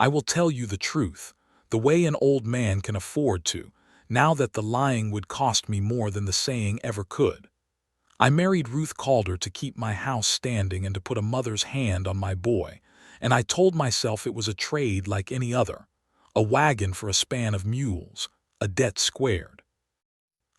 I will tell you the truth, the way an old man can afford to, now that the lying would cost me more than the saying ever could. I married Ruth Calder to keep my house standing and to put a mother's hand on my boy, and I told myself it was a trade like any other, a wagon for a span of mules, a debt squared.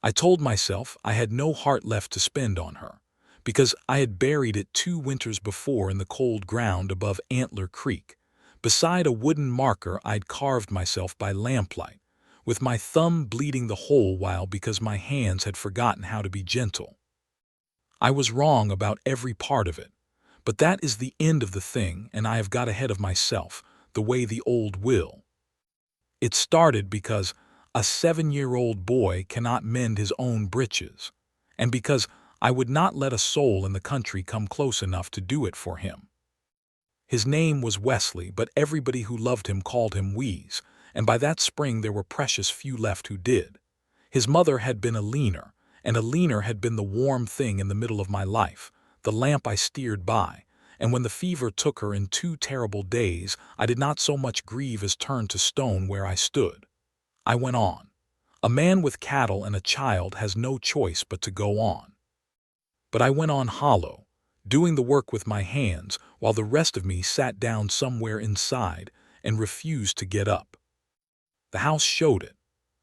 I told myself I had no heart left to spend on her, because I had buried it 2 winters before in the cold ground above Antler Creek, beside a wooden marker I'd carved myself by lamplight, with my thumb bleeding the whole while because my hands had forgotten how to be gentle. I was wrong about every part of it, but that is the end of the thing, and I have got ahead of myself, the way the old will. It started because a 7-year-old boy cannot mend his own breeches, and because I would not let a soul in the country come close enough to do it for him. His name was Wesley, but everybody who loved him called him Wheeze, and by that spring there were precious few left who did. His mother had been a leaner, and a leaner had been the warm thing in the middle of my life, the lamp I steered by, and when the fever took her in 2 terrible days, I did not so much grieve as turn to stone where I stood. I went on. A man with cattle and a child has no choice but to go on. But I went on hollow, doing the work with my hands, while the rest of me sat down somewhere inside and refused to get up. The house showed it.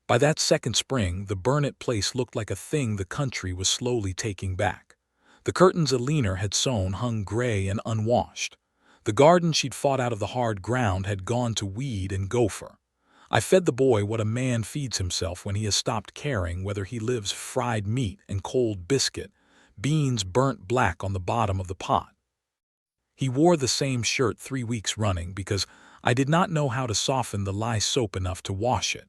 By that second spring, the burnt place looked like a thing the country was slowly taking back. The curtains Alina had sewn hung gray and unwashed. The garden she'd fought out of the hard ground had gone to weed and gopher. I fed the boy what a man feeds himself when he has stopped caring whether he lives fried meat and cold biscuit, beans burnt black on the bottom of the pot. He wore the same shirt 3 weeks running because I did not know how to soften the lye soap enough to wash it,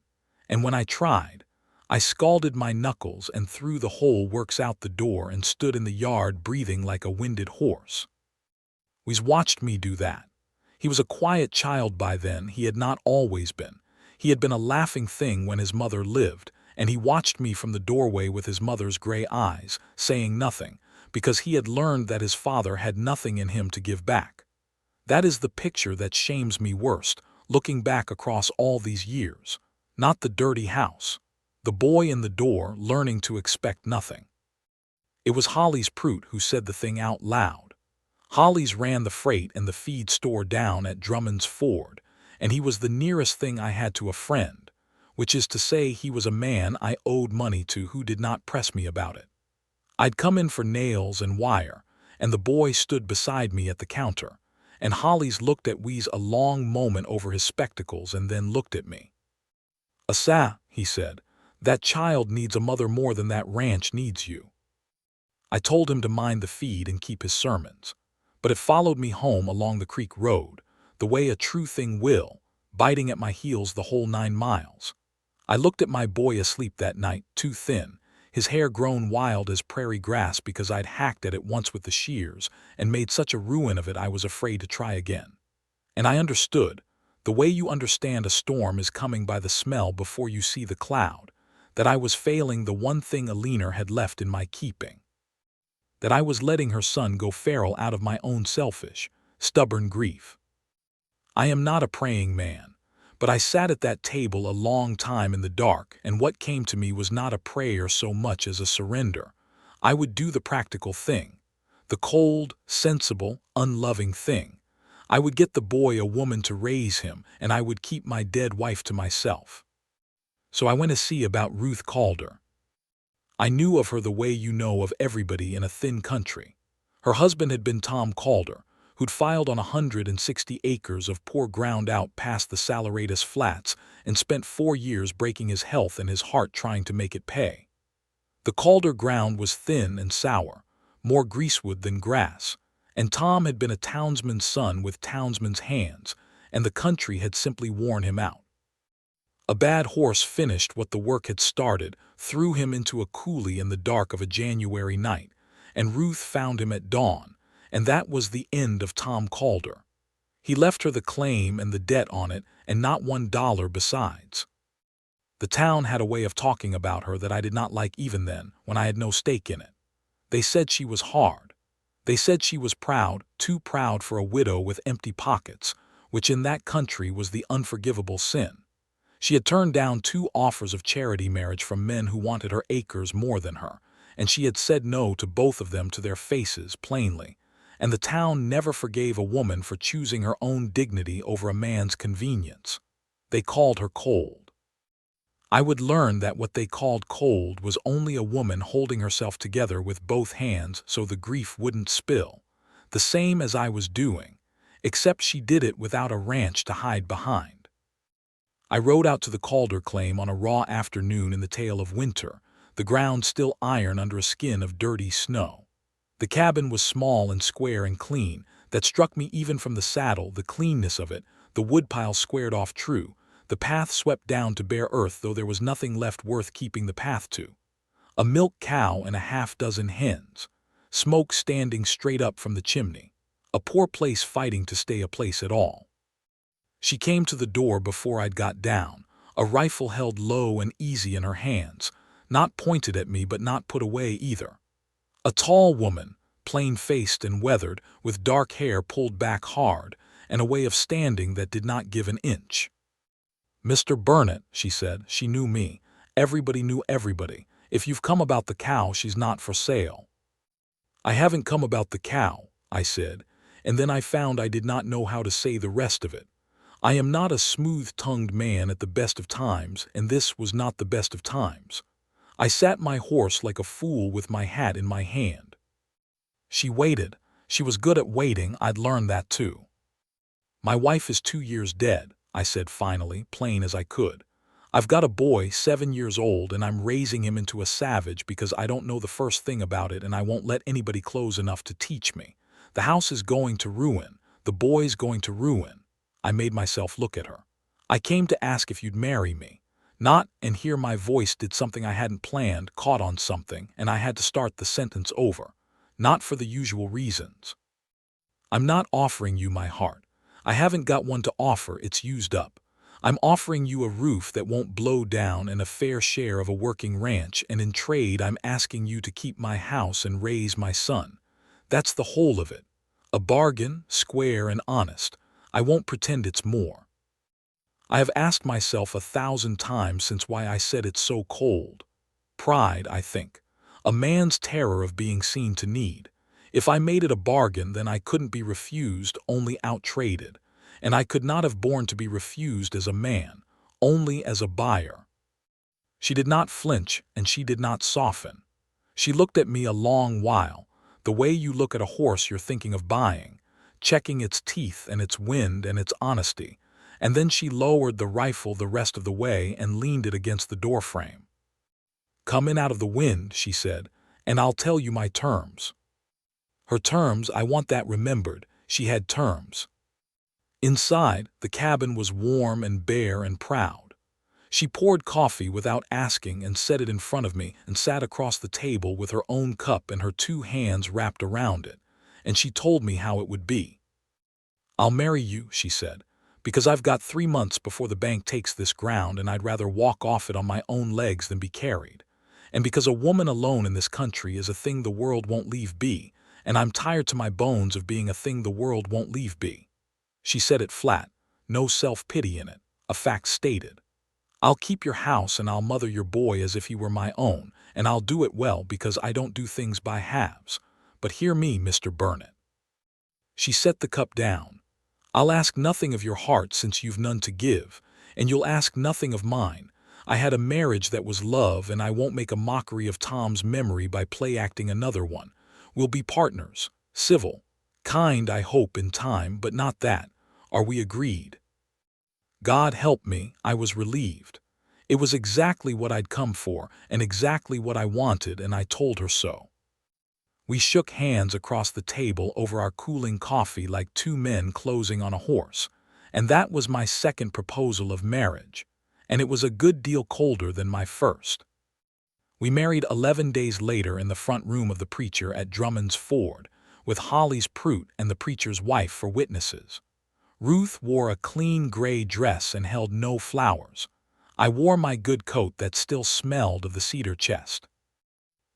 and when I tried, I scalded my knuckles and threw the whole works out the door and stood in the yard breathing like a winded horse. He's watched me do that. He was a quiet child by then, he had not always been. He had been a laughing thing when his mother lived, and he watched me from the doorway with his mother's gray eyes, saying nothing, because he had learned that his father had nothing in him to give back. That is the picture that shames me worst, looking back across all these years. Not the dirty house. The boy in the door learning to expect nothing. It was Holly's Prout who said the thing out loud. Holly's ran the freight and the feed store down at Drummond's Ford, and he was the nearest thing I had to a friend, which is to say he was a man I owed money to who did not press me about it. I'd come in for nails and wire, and the boy stood beside me at the counter, and Holly's looked at Wheeze a long moment over his spectacles and then looked at me. "Asa," he said, "that child needs a mother more than that ranch needs you." I told him to mind the feed and keep his sermons, but it followed me home along the creek road, the way a true thing will, biting at my heels the whole 9 miles. I looked at my boy asleep that night, too thin, his hair grown wild as prairie grass because I'd hacked at it once with the shears and made such a ruin of it I was afraid to try again. And I understood, the way you understand a storm is coming by the smell before you see the cloud, that I was failing the one thing Alina had left in my keeping. That I was letting her son go feral out of my own selfish, stubborn grief. I am not a praying man, but I sat at that table a long time in the dark, and what came to me was not a prayer so much as a surrender. I would do the practical thing, the cold, sensible, unloving thing. I would get the boy a woman to raise him, and I would keep my dead wife to myself. So I went to see about Ruth Calder. I knew of her the way you know of everybody in a thin country. Her husband had been Tom Calder, who'd filed on 160 acres of poor ground out past the Saleratus Flats and spent 4 years breaking his health and his heart trying to make it pay. The Calder ground was thin and sour, more greasewood than grass, and Tom had been a townsman's son with townsman's hands, and the country had simply worn him out. A bad horse finished what the work had started, threw him into a coulee in the dark of a January night, and Ruth found him at dawn, and that was the end of Tom Calder. He left her the claim and the debt on it, and not $1 besides. The town had a way of talking about her that I did not like even then, when I had no stake in it. They said she was hard. They said she was proud, too proud for a widow with empty pockets, which in that country was the unforgivable sin. She had turned down 2 offers of charity marriage from men who wanted her acres more than her, and she had said no to both of them to their faces plainly, and the town never forgave a woman for choosing her own dignity over a man's convenience. They called her cold. I would learn that what they called cold was only a woman holding herself together with both hands so the grief wouldn't spill, the same as I was doing, except she did it without a ranch to hide behind. I rode out to the Calder claim on a raw afternoon in the tail of winter, the ground still iron under a skin of dirty snow. The cabin was small and square and clean. That struck me even from the saddle, the cleanness of it, the woodpile squared off true, the path swept down to bare earth though there was nothing left worth keeping the path to. A milk cow and a half-dozen hens, smoke standing straight up from the chimney, a poor place fighting to stay a place at all. She came to the door before I'd got down, a rifle held low and easy in her hands, not pointed at me but not put away either. A tall woman, plain-faced and weathered, with dark hair pulled back hard, and a way of standing that did not give an inch. "Mr. Burnett," she said. She knew me. Everybody knew everybody. "If you've come about the cow, she's not for sale." "I haven't come about the cow," I said, and then I found I did not know how to say the rest of it. I am not a smooth-tongued man at the best of times, and this was not the best of times. I sat my horse like a fool with my hat in my hand. She waited. She was good at waiting. I'd learned that too. "My wife is 2 years dead," I said finally, plain as I could. "I've got a boy 7 years old and I'm raising him into a savage because I don't know the first thing about it and I won't let anybody close enough to teach me. The house is going to ruin. The boy's going to ruin." I made myself look at her. "I came to ask if you'd marry me. Not," and here my voice did something I hadn't planned, caught on something, and I had to start the sentence over. "Not for the usual reasons. I'm not offering you my heart. I haven't got one to offer, it's used up. I'm offering you a roof that won't blow down and a fair share of a working ranch, and in trade I'm asking you to keep my house and raise my son. That's the whole of it. A bargain, square and honest. I won't pretend it's more. I have asked myself 1,000 times since why I said it's so cold. Pride, I think. A man's terror of being seen to need. If I made it a bargain, then I couldn't be refused, only outtraded. And I could not have borne to be refused as a man, only as a buyer." She did not flinch, and she did not soften. She looked at me a long while, the way you look at a horse you're thinking of buying, checking its teeth and its wind and its honesty, and then she lowered the rifle the rest of the way and leaned it against the doorframe. "Come in out of the wind," she said, "and I'll tell you my terms." Her terms, I want that remembered. She had terms. Inside, the cabin was warm and bare and proud. She poured coffee without asking and set it in front of me and sat across the table with her own cup and her 2 hands wrapped around it, and she told me how it would be. "I'll marry you," she said, "because I've got 3 months before the bank takes this ground and I'd rather walk off it on my own legs than be carried. And because a woman alone in this country is a thing the world won't leave be, and I'm tired to my bones of being a thing the world won't leave be." She said it flat, no self-pity in it, a fact stated. "I'll keep your house and I'll mother your boy as if he were my own, and I'll do it well because I don't do things by halves. But hear me, Mr. Burnett." She set the cup down. "I'll ask nothing of your heart since you've none to give, and you'll ask nothing of mine. I had a marriage that was love, and I won't make a mockery of Tom's memory by play-acting another one. We'll be partners, civil, kind, I hope, in time, but not that. Are we agreed?" God help me, I was relieved. It was exactly what I'd come for, and exactly what I wanted, and I told her so. We shook hands across the table over our cooling coffee like 2 men closing on a horse, and that was my second proposal of marriage, and it was a good deal colder than my first. We married 11 days later in the front room of the preacher at Drummond's Ford, with Holly's Prout and the preacher's wife for witnesses. Ruth wore a clean gray dress and held no flowers. I wore my good coat that still smelled of the cedar chest.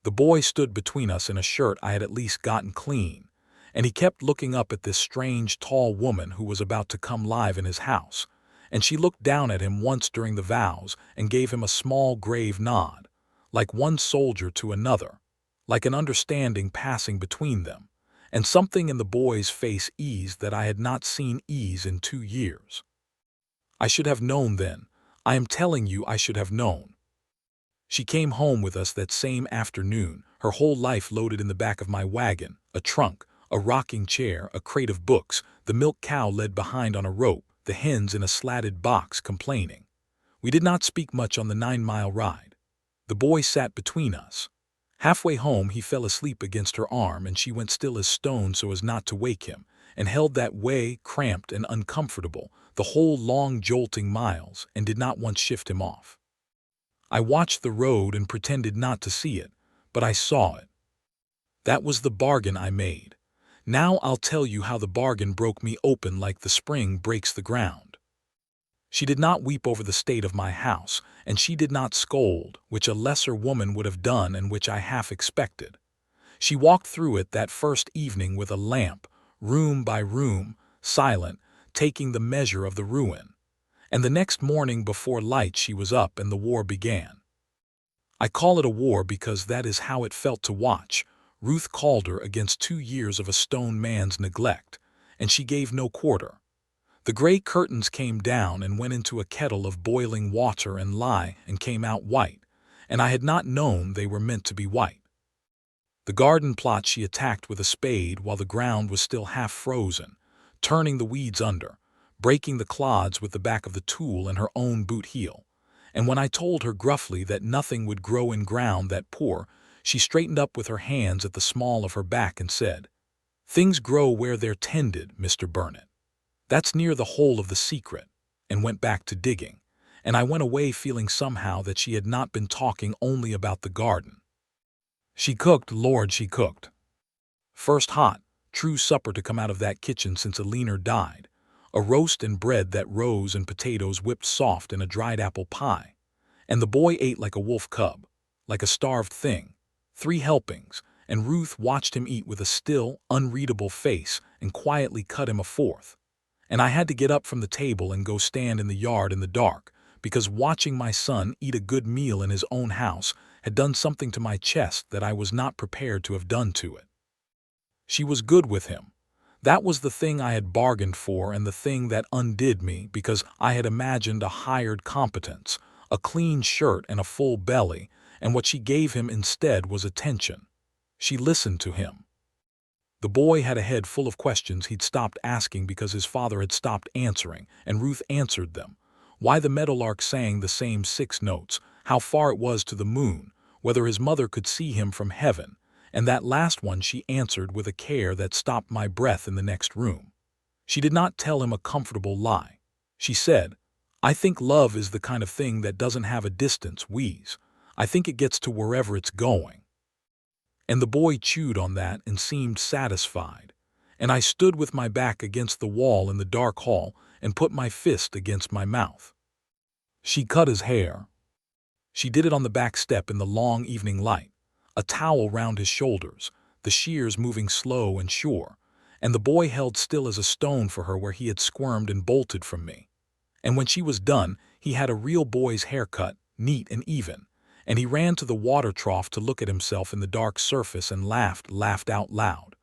The boy stood between us in a shirt I had at least gotten clean, and he kept looking up at this strange, tall woman who was about to come live in his house, and she looked down at him once during the vows and gave him a small, grave nod, like one soldier to another, like an understanding passing between them, and something in the boy's face eased that I had not seen ease in 2 years. I should have known then. I am telling you, I should have known. She came home with us that same afternoon, her whole life loaded in the back of my wagon, a trunk, a rocking chair, a crate of books, the milk cow led behind on a rope, the hens in a slatted box complaining. We did not speak much on the 9-mile ride. The boy sat between us. Halfway home he fell asleep against her arm, and she went still as stone so as not to wake him, and held that way, cramped and uncomfortable, the whole long jolting miles, and did not once shift him off. I watched the road and pretended not to see it, but I saw it. That was the bargain I made. Now I'll tell you how the bargain broke me open like the spring breaks the ground. She did not weep over the state of my house, and she did not scold, which a lesser woman would have done and which I half expected. She walked through it that first evening with a lamp, room by room, silent, taking the measure of the ruin. And the next morning before light she was up and the war began. I call it a war because that is how it felt to watch Ruth Calder against 2 years of a stone man's neglect, and she gave no quarter. The gray curtains came down and went into a kettle of boiling water and lye and came out white, and I had not known they were meant to be white. The garden plot she attacked with a spade while the ground was still half frozen, turning the weeds under, breaking the clods with the back of the tool and her own boot heel. And when I told her gruffly that nothing would grow in ground that poor, she straightened up with her hands at the small of her back and said, "Things grow where they're tended, Mr. Burnett. That's near the whole of the secret," and went back to digging. And I went away feeling somehow that she had not been talking only about the garden. She cooked, Lord, she cooked. First hot, true supper to come out of that kitchen since a leaner died. A roast and bread that rose and potatoes whipped soft and a dried apple pie. And the boy ate like a wolf cub, like a starved thing. 3 helpings, and Ruth watched him eat with a still, unreadable face and quietly cut him a 4th. And I had to get up from the table and go stand in the yard in the dark, because watching my son eat a good meal in his own house had done something to my chest that I was not prepared to have done to it. She was good with him. That was the thing I had bargained for and the thing that undid me because I had imagined a hired competence, a clean shirt and a full belly, and what she gave him instead was attention. She listened to him. The boy had a head full of questions he'd stopped asking because his father had stopped answering, and Ruth answered them. Why the meadowlark sang the same 6 notes, how far it was to the moon, whether his mother could see him from heaven, and that last one she answered with a care that stopped my breath in the next room. She did not tell him a comfortable lie. She said, "I think love is the kind of thing that doesn't have a distance, Wheeze. I think it gets to wherever it's going." And the boy chewed on that and seemed satisfied. And I stood with my back against the wall in the dark hall and put my fist against my mouth. She cut his hair. She did it on the back step in the long evening light, a towel round his shoulders, the shears moving slow and sure, and the boy held still as a stone for her where he had squirmed and bolted from me. And when she was done, he had a real boy's haircut, neat and even, and he ran to the water trough to look at himself in the dark surface and laughed out loud.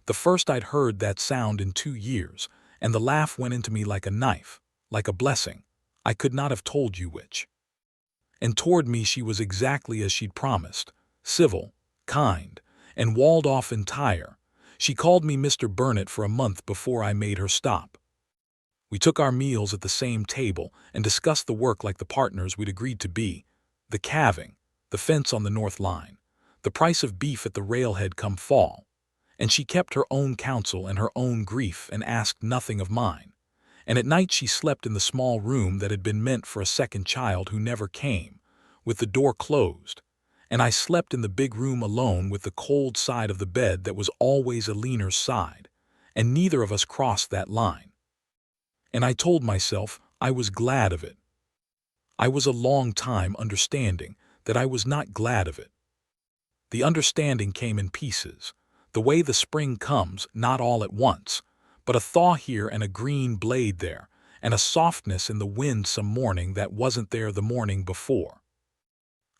The first I'd heard that sound in 2 years, and the laugh went into me like a knife, like a blessing. I could not have told you which. And toward me she was exactly as she'd promised, civil, kind, and walled off entire. She called me Mr. Burnett for a month before I made her stop. We took our meals at the same table and discussed the work like the partners we'd agreed to be, the calving, the fence on the north line, the price of beef at the railhead come fall. And she kept her own counsel and her own grief and asked nothing of mine. And at night she slept in the small room that had been meant for a second child who never came, with the door closed, and I slept in the big room alone with the cold side of the bed that was always a leaner's side, and neither of us crossed that line. And I told myself I was glad of it. I was a long time understanding that I was not glad of it. The understanding came in pieces. the way the spring comes, not all at once, but a thaw here and a green blade there, and a softness in the wind some morning that wasn't there the morning before.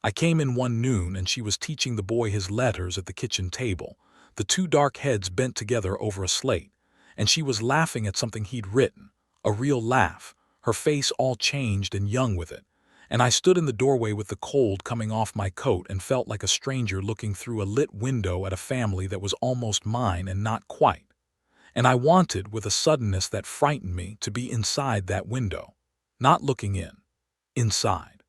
I came in one noon and she was teaching the boy his letters at the kitchen table, the two dark heads bent together over a slate, and she was laughing at something he'd written, a real laugh, her face all changed and young with it, and I stood in the doorway with the cold coming off my coat and felt like a stranger looking through a lit window at a family that was almost mine and not quite. And I wanted, with a suddenness that frightened me, to be inside that window, not looking in, inside.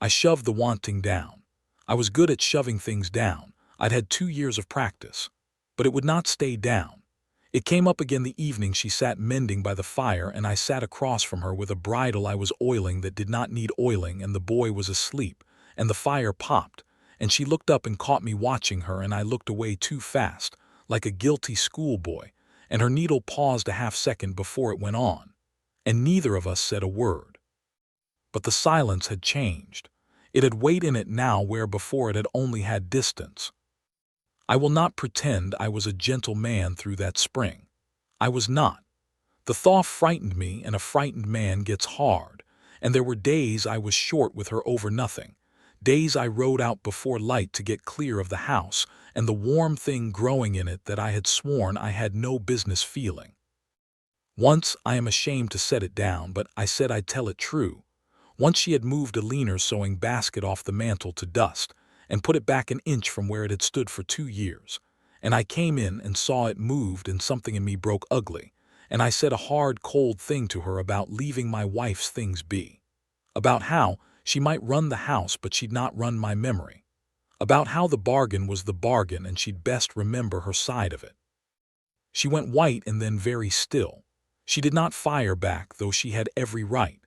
I shoved the wanting down. I was good at shoving things down. I'd had 2 years of practice. But it would not stay down. It came up again the evening she sat mending by the fire, and I sat across from her with a bridle I was oiling that did not need oiling, and the boy was asleep, and the fire popped, and she looked up and caught me watching her, and I looked away too fast, like a guilty schoolboy, and her needle paused a half-second before it went on, and neither of us said a word. But the silence had changed. It had weight in it now where before it had only had distance. I will not pretend I was a gentle man through that spring. I was not. The thaw frightened me, and a frightened man gets hard, and there were days I was short with her over nothing, days I rode out before light to get clear of the house, and the warm thing growing in it that I had sworn I had no business feeling. Once, I am ashamed to set it down, but I said I'd tell it true. Once she had moved a leaner sewing basket off the mantel to dust, and put it back an inch from where it had stood for 2 years, and I came in and saw it moved, and something in me broke ugly, and I said a hard, cold thing to her about leaving my wife's things be, about how she might run the house but she'd not run my memory, about how the bargain was the bargain and she'd best remember her side of it. She went white and then very still. She did not fire back, though she had every right.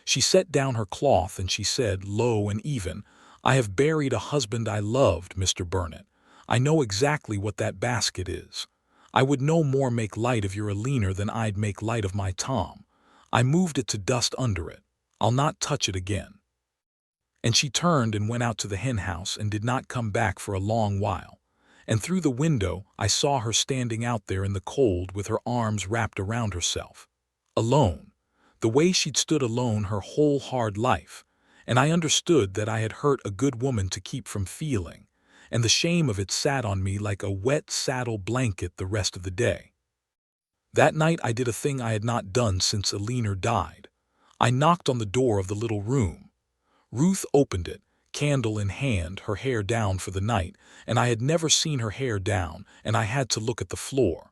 She set down her cloth and she said, low and even, "I have buried a husband I loved, Mr. Burnett. I know exactly what that basket is. I would no more make light of your Alina than I'd make light of my Tom. I moved it to dust under it. I'll not touch it again." And she turned and went out to the hen house and did not come back for a long while. And through the window I saw her standing out there in the cold with her arms wrapped around herself. Alone. The way she'd stood alone her whole hard life. And I understood that I had hurt a good woman to keep from feeling, and the shame of it sat on me like a wet saddle blanket the rest of the day. That night I did a thing I had not done since Alina died. I knocked on the door of the little room. Ruth opened it, candle in hand, her hair down for the night, and I had never seen her hair down, and I had to look at the floor.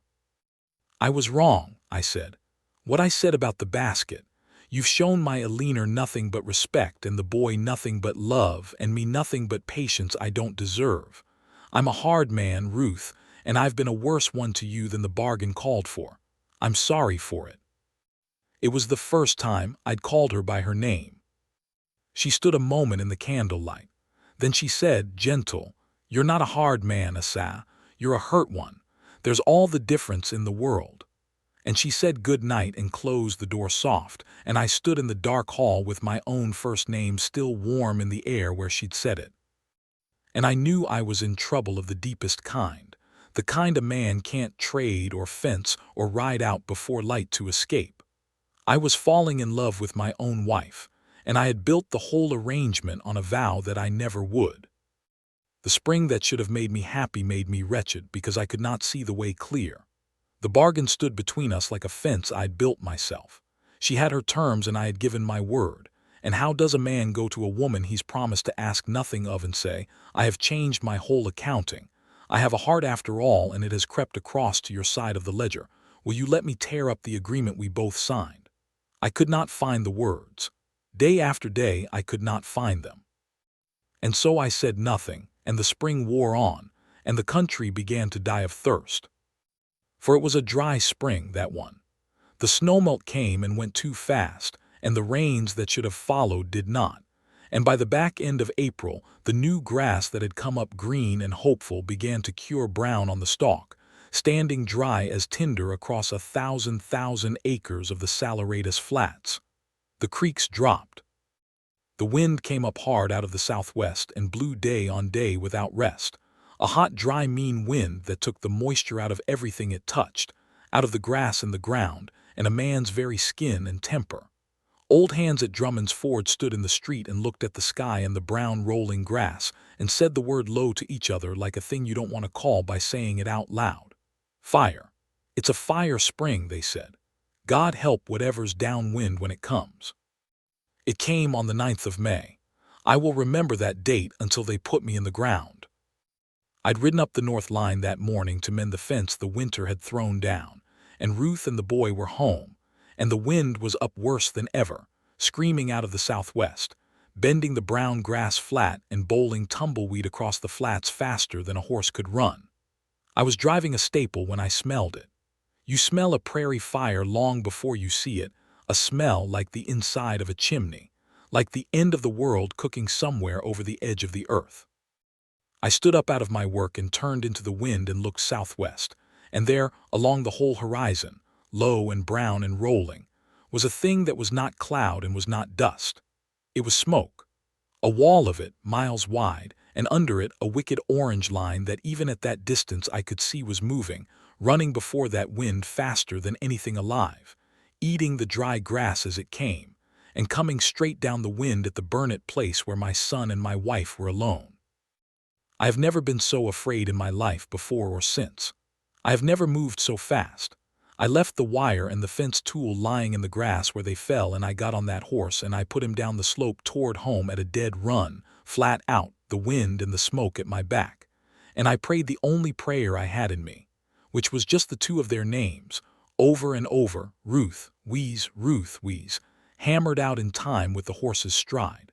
"I was wrong," I said. "What I said about the basket. You've shown my Alina nothing but respect, and the boy nothing but love, and me nothing but patience I don't deserve. I'm a hard man, Ruth, and I've been a worse one to you than the bargain called for. I'm sorry for it." It was the first time I'd called her by her name. She stood a moment in the candlelight. Then she said, gentle, "You're not a hard man, Asa. You're a hurt one. There's all the difference in the world." And she said good night and closed the door soft, and I stood in the dark hall with my own first name still warm in the air where she'd said it. And I knew I was in trouble of the deepest kind, the kind a man can't trade or fence or ride out before light to escape. I was falling in love with my own wife, and I had built the whole arrangement on a vow that I never would. The spring that should have made me happy made me wretched because I could not see the way clear. The bargain stood between us like a fence I'd built myself. She had her terms and I had given my word. And how does a man go to a woman he's promised to ask nothing of and say, "I have changed my whole accounting. I have a heart after all, and it has crept across to your side of the ledger. Will you let me tear up the agreement we both signed?" I could not find the words. Day after day I could not find them. And so I said nothing, and the spring wore on, and the country began to die of thirst. For it was a dry spring, that one. The snowmelt came and went too fast, and the rains that should have followed did not. And by the back end of April, the new grass that had come up green and hopeful began to cure brown on the stalk, standing dry as tinder across 1,000 acres of the Saleratus Flats. The creeks dropped. The wind came up hard out of the southwest and blew day on day without rest. A hot, dry, mean wind that took the moisture out of everything it touched, out of the grass and the ground, and a man's very skin and temper. Old hands at Drummond's Ford stood in the street and looked at the sky and the brown rolling grass and said the word low to each other like a thing you don't want to call by saying it out loud. Fire. It's a fire spring, they said. God help whatever's downwind when it comes. It came on the 9th of May. I will remember that date until they put me in the ground. I'd ridden up the north line that morning to mend the fence the winter had thrown down, and Ruth and the boy were home, and the wind was up worse than ever, screaming out of the southwest, bending the brown grass flat and bowling tumbleweed across the flats faster than a horse could run. I was driving a staple when I smelled it. You smell a prairie fire long before you see it, a smell like the inside of a chimney, like the end of the world cooking somewhere over the edge of the earth. I stood up out of my work and turned into the wind and looked southwest, and there, along the whole horizon, low and brown and rolling, was a thing that was not cloud and was not dust. It was smoke. A wall of it, miles wide, and under it a wicked orange line that even at that distance I could see was moving, running before that wind faster than anything alive, eating the dry grass as it came, and coming straight down the wind at the burnt place where my son and my wife were alone. I have never been so afraid in my life before or since. I have never moved so fast. I left the wire and the fence tool lying in the grass where they fell, and I got on that horse and I put him down the slope toward home at a dead run, flat out, the wind and the smoke at my back. And I prayed the only prayer I had in me, which was just the two of their names, over and over, Ruth, wheeze, hammered out in time with the horse's stride.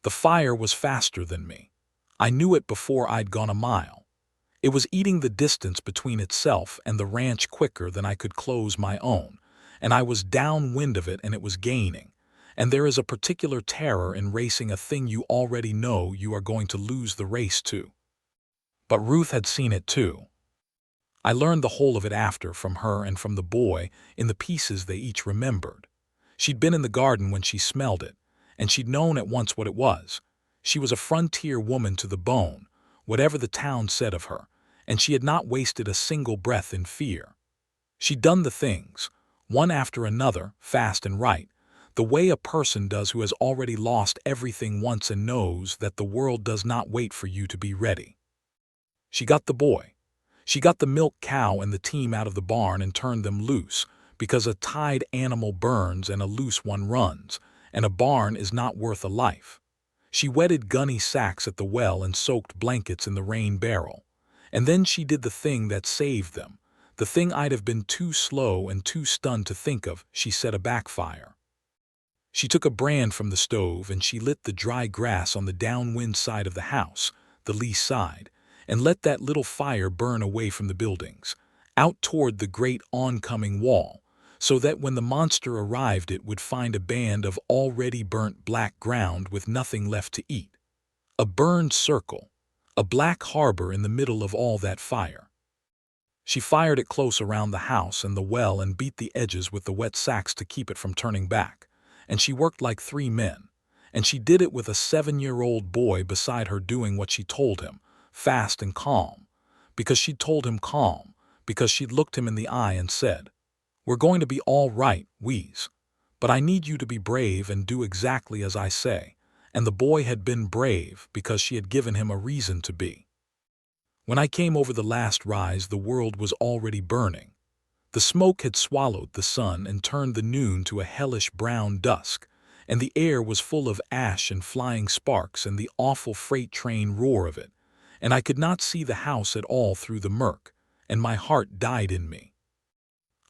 The fire was faster than me. I knew it before I'd gone a mile. It was eating the distance between itself and the ranch quicker than I could close my own, and I was downwind of it and it was gaining. And there is a particular terror in racing a thing you already know you are going to lose the race to. But Ruth had seen it too. I learned the whole of it after from her and from the boy in the pieces they each remembered. She'd been in the garden when she smelled it, and she'd known at once what it was. She was a frontier woman to the bone, whatever the town said of her, and she had not wasted a single breath in fear. She'd done the things, one after another, fast and right, the way a person does who has already lost everything once and knows that the world does not wait for you to be ready. She got the boy. She got the milk cow and the team out of the barn and turned them loose, because a tied animal burns and a loose one runs, and a barn is not worth a life. She wetted gunny sacks at the well and soaked blankets in the rain barrel. And then she did the thing that saved them, the thing I'd have been too slow and too stunned to think of. She set a backfire. She took a brand from the stove and she lit the dry grass on the downwind side of the house, the lee side, and let that little fire burn away from the buildings, out toward the great oncoming wall, so that when the monster arrived it would find a band of already burnt black ground with nothing left to eat. A burned circle, a black harbor in the middle of all that fire. She fired it close around the house and the well and beat the edges with the wet sacks to keep it from turning back, and she worked like 3 men, and she did it with a 7-year-old boy beside her doing what she told him, fast and calm, because she'd told him calm, because she'd looked him in the eye and said, "We're going to be all right, Wheeze, but I need you to be brave and do exactly as I say." And the boy had been brave because she had given him a reason to be. When I came over the last rise, the world was already burning. The smoke had swallowed the sun and turned the noon to a hellish brown dusk, and the air was full of ash and flying sparks and the awful freight train roar of it, and I could not see the house at all through the murk, and my heart died in me.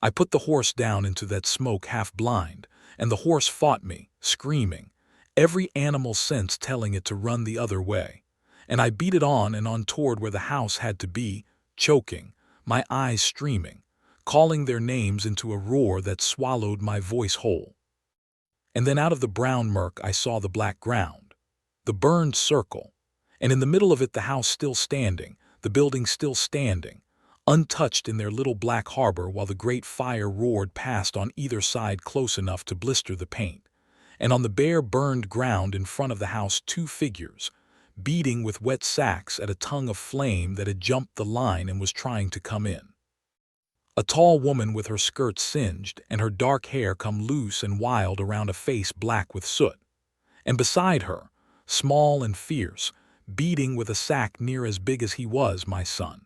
I put the horse down into that smoke half blind, and the horse fought me, screaming, every animal sense telling it to run the other way, and I beat it on and on toward where the house had to be, choking, my eyes streaming, calling their names into a roar that swallowed my voice whole. And then out of the brown murk I saw the black ground, the burned circle, and in the middle of it the house still standing, the building still standing, untouched in their little black harbor while the great fire roared past on either side close enough to blister the paint. And on the bare burned ground in front of the house 2 figures, beating with wet sacks at a tongue of flame that had jumped the line and was trying to come in. A tall woman with her skirts singed and her dark hair come loose and wild around a face black with soot. And beside her, small and fierce, beating with a sack near as big as he was my son.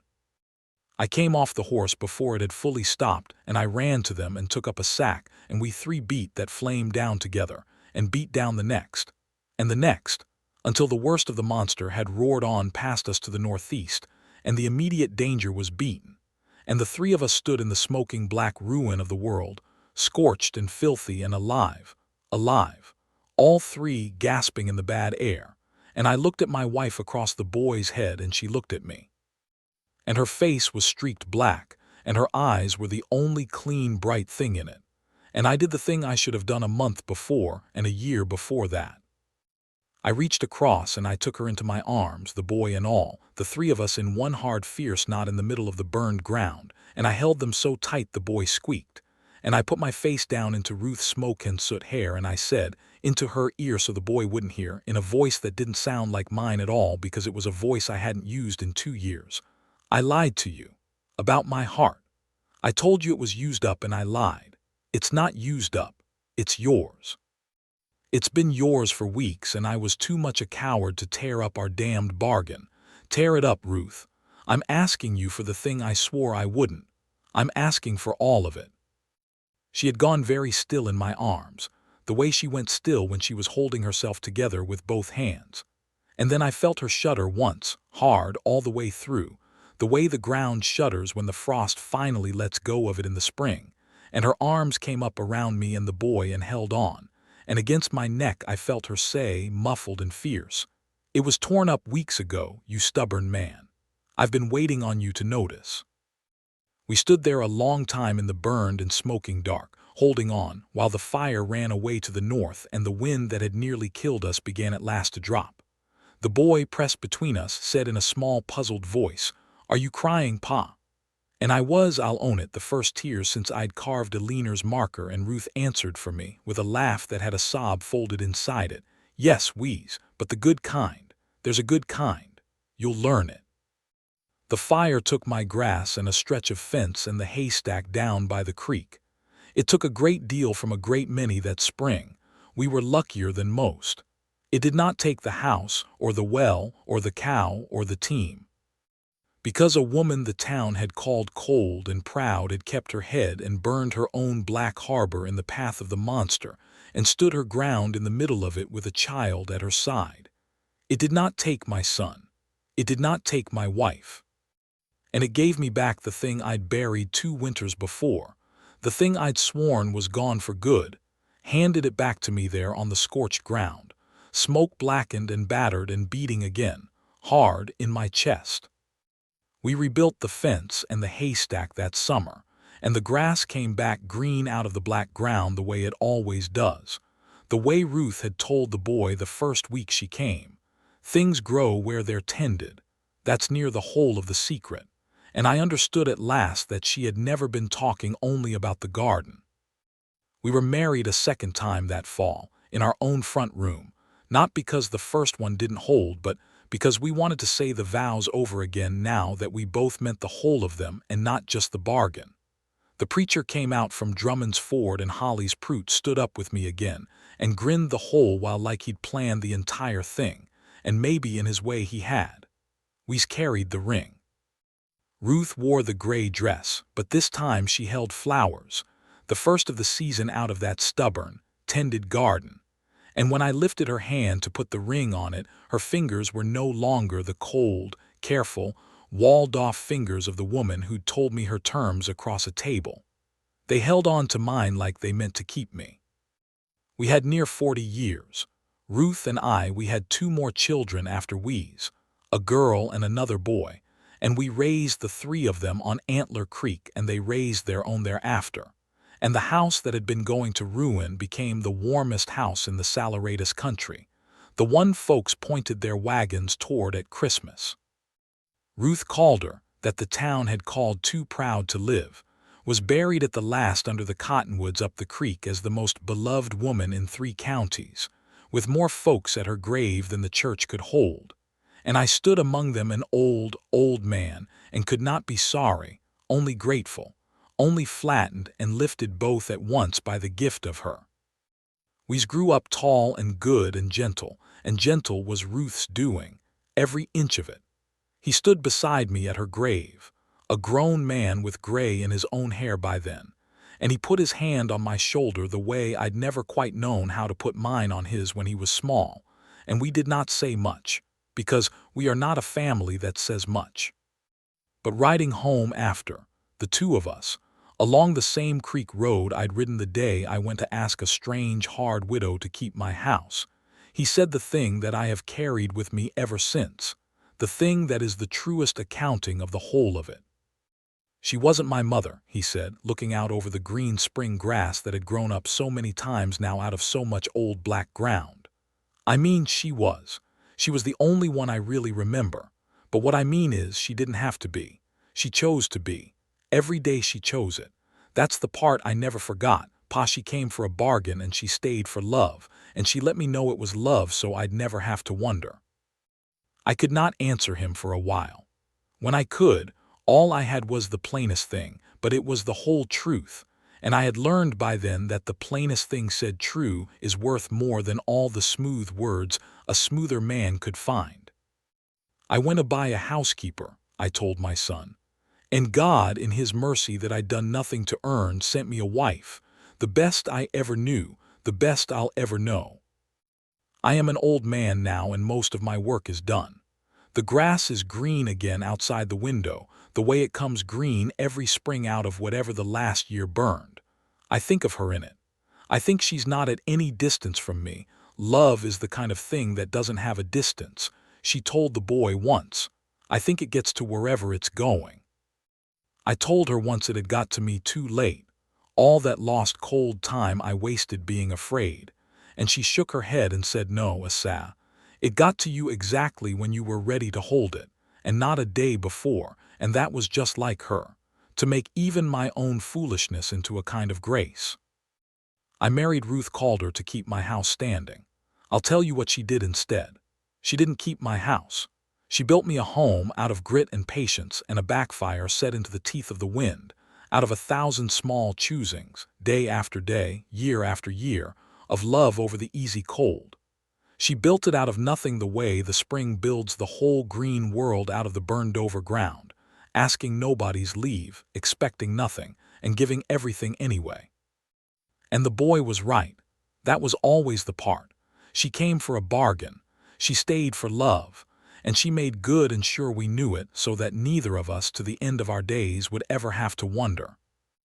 I came off the horse before it had fully stopped, and I ran to them and took up a sack, and we three beat that flame down together, and beat down the next, and the next, until the worst of the monster had roared on past us to the northeast, and the immediate danger was beaten, and the three of us stood in the smoking black ruin of the world, scorched and filthy and alive, all three gasping in the bad air, and I looked at my wife across the boy's head, and she looked at me. And her face was streaked black, and her eyes were the only clean, bright thing in it. And I did the thing I should have done a month before and a year before that. I reached across and I took her into my arms, the boy and all, the three of us in one hard fierce knot in the middle of the burned ground, and I held them so tight the boy squeaked. And I put my face down into Ruth's smoke and soot hair, and I said, into her ear so the boy wouldn't hear, in a voice that didn't sound like mine at all because it was a voice I hadn't used in 2 years. I lied to you. About my heart. I told you it was used up and I lied. It's not used up. It's yours. It's been yours for weeks and I was too much a coward to tear up our damned bargain. Tear it up, Ruth. I'm asking you for the thing I swore I wouldn't. I'm asking for all of it. She had gone very still in my arms, the way she went still when she was holding herself together with both hands. And then I felt her shudder once, hard all the way through, the way the ground shudders when the frost finally lets go of it in the spring, and her arms came up around me and the boy and held on, and against my neck I felt her say, muffled and fierce, "It was torn up weeks ago, you stubborn man. I've been waiting on you to notice." We stood there a long time in the burned and smoking dark, holding on, while the fire ran away to the north and the wind that had nearly killed us began at last to drop. The boy, pressed between us, said in a small, puzzled voice, "Are you crying, Pa?" And I was, I'll own it, the first tears since I'd carved a leaner's marker, and Ruth answered for me, with a laugh that had a sob folded inside it. "Yes, wheeze, but the good kind. There's a good kind. You'll learn it." The fire took my grass and a stretch of fence and the haystack down by the creek. It took a great deal from a great many that spring. We were luckier than most. It did not take the house, or the well, or the cow, or the team. Because a woman the town had called cold and proud had kept her head and burned her own black harbor in the path of the monster and stood her ground in the middle of it with a child at her side. It did not take my son. It did not take my wife. And it gave me back the thing I'd buried 2 winters before, the thing I'd sworn was gone for good, handed it back to me there on the scorched ground, smoke blackened and battered and beating again, hard in my chest. We rebuilt the fence and the haystack that summer, and the grass came back green out of the black ground the way it always does, the way Ruth had told the boy the first week she came. Things grow where they're tended. That's near the whole of the secret. And I understood at last that she had never been talking only about the garden. We were married a second time that fall, in our own front room, not because the first one didn't hold, but because we wanted to say the vows over again now that we both meant the whole of them and not just the bargain. The preacher came out from Drummond's Ford and Holly's Proot stood up with me again and grinned the whole while like he'd planned the entire thing, and maybe in his way he had. We's carried the ring. Ruth wore the gray dress, but this time she held flowers, the first of the season out of that stubborn, tended garden. And when I lifted her hand to put the ring on it, her fingers were no longer the cold, careful, walled-off fingers of the woman who'd told me her terms across a table. They held on to mine like they meant to keep me. We had near 40 years. Ruth and we had 2 more children after we's, a girl and another boy, and we raised the 3 of them on Antler Creek, and they raised their own thereafter. And the house that had been going to ruin became the warmest house in the Saleratus country, the one folks pointed their wagons toward at Christmas. Ruth Calder, that the town had called Too Proud to Live, was buried at the last under the cottonwoods up the creek as the most beloved woman in 3 counties, with more folks at her grave than the church could hold. and I stood among them an old, old man, and could not be sorry, only grateful, only flattened and lifted both at once by the gift of her. We grew up tall and good and gentle was Ruth's doing, every inch of it. He stood beside me at her grave, a grown man with gray in his own hair by then, and he put his hand on my shoulder the way I'd never quite known how to put mine on his when he was small, and we did not say much, because we are not a family that says much. But riding home after, the two of us, along the same creek road I'd ridden the day I went to ask a strange, hard widow to keep my house, he said the thing that I have carried with me ever since, the thing that is the truest accounting of the whole of it. She wasn't my mother, he said, looking out over the green spring grass that had grown up so many times now out of so much old black ground. I mean, she was. She was the only one I really remember. But what I mean is, she didn't have to be. She chose to be. Every day she chose it. That's the part I never forgot. Pa, she came for a bargain and she stayed for love, and she let me know it was love so I'd never have to wonder. I could not answer him for a while. When I could, all I had was the plainest thing, but it was the whole truth, and I had learned by then that the plainest thing said true is worth more than all the smooth words a smoother man could find. I went to buy a housekeeper, I told my son, and God, in His mercy that I'd done nothing to earn, sent me a wife, the best I ever knew, the best I'll ever know. I am an old man now and most of my work is done. The grass is green again outside the window, the way it comes green every spring out of whatever the last year burned. I think of her in it. I think she's not at any distance from me. Love is the kind of thing that doesn't have a distance, she told the boy once. I think it gets to wherever it's going. I told her once it had got to me too late, all that lost cold time I wasted being afraid, and she shook her head and said, no, Asa, it got to you exactly when you were ready to hold it, and not a day before, and that was just like her, to make even my own foolishness into a kind of grace. I married Ruth Calder to keep my house standing. I'll tell you what she did instead. She didn't keep my house. She built me a home out of grit and patience and a backfire set into the teeth of the wind, out of 1,000 small choosings, day after day, year after year, of love over the easy cold. She built it out of nothing the way the spring builds the whole green world out of the burned-over ground, asking nobody's leave, expecting nothing, and giving everything anyway. And the boy was right. That was always the part. She came for a bargain. She stayed for love. And she made good and sure we knew it so that neither of us to the end of our days would ever have to wonder.